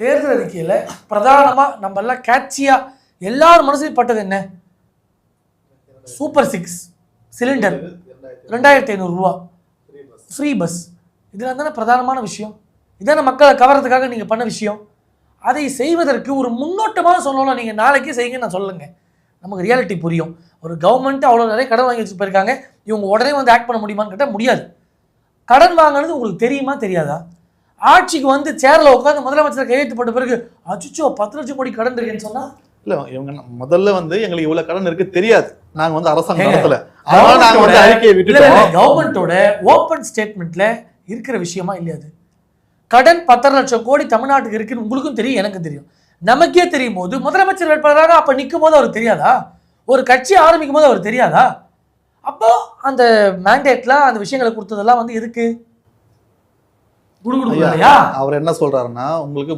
தேர்தல் அறிக்கையில் பிரதானமாக நம்ம எல்லாம் கேட்சியாக எல்லாரும் மனசுலையும் பட்டது என்ன? சூப்பர் 6 சிலிண்டர் 2500 ரூபா ஃப்ரீ பஸ். இதெல்லாம் தானே பிரதானமான விஷயம். இதான மக்களை கவர்றதுக்காக நீங்கள் பண்ண விஷயம். அதை செய்வதற்கு ஒரு முன்னோட்டமாக சொல்லணும். நீங்கள் நாளைக்கே செய்யுங்க நான் சொல்லுங்க, நமக்கு ரியாலிட்டி புரியும். ஒரு கவர்மெண்ட் அவ்வளோ நிறைய கடன் வாங்கி வச்சு போயிருக்காங்க, இவங்க உடனே வந்து ஆக்ட் பண்ண முடியுமான்னு கேட்டால் முடியாது. கடன் வாங்கினது உங்களுக்கு தெரியுமா தெரியாதா? ஆட்சிக்கு வந்து சேரில் உட்காந்து முதலமைச்சர் கையெழுத்து போட்ட பிறகு அச்சுச்சோ 10 லட்சம் கோடி கடன் இருக்குன்னு சொன்னால் இல்லை, இவங்க முதல்ல வந்து எங்களுக்கு இவ்வளோ கடன் இருக்கு தெரியாது, நாங்கள் வந்து அரசாங்கம் நடத்தல, அதனால நாங்கள் வந்து அறிக்கையை விட்டுட்டோம். கவர்மெண்ட்டோட ஓப்பன் ஸ்டேட்மெண்ட்ல இருக்கிற விஷயமா இல்லையாது? கடன் 10 லட்சம் கோடி தமிழ்நாட்டுக்கு இருக்குன்னு உங்களுக்கும் தெரியும், எனக்கும் தெரியும். நமக்கே தெரியும் போது முதலமைச்சர் வேட்பாளராக அப்போ நிற்கும் போது அவர் தெரியாதா? ஒரு கட்சி ஆரம்பிக்கும் போது அவர் தெரியாதா? அப்போ அந்த மேண்டேட்ல அந்த விஷயங்களை கொடுத்ததெல்லாம் வந்து எதுக்கு? அவர் என்ன சொல்றாருன்னா, உங்களுக்கு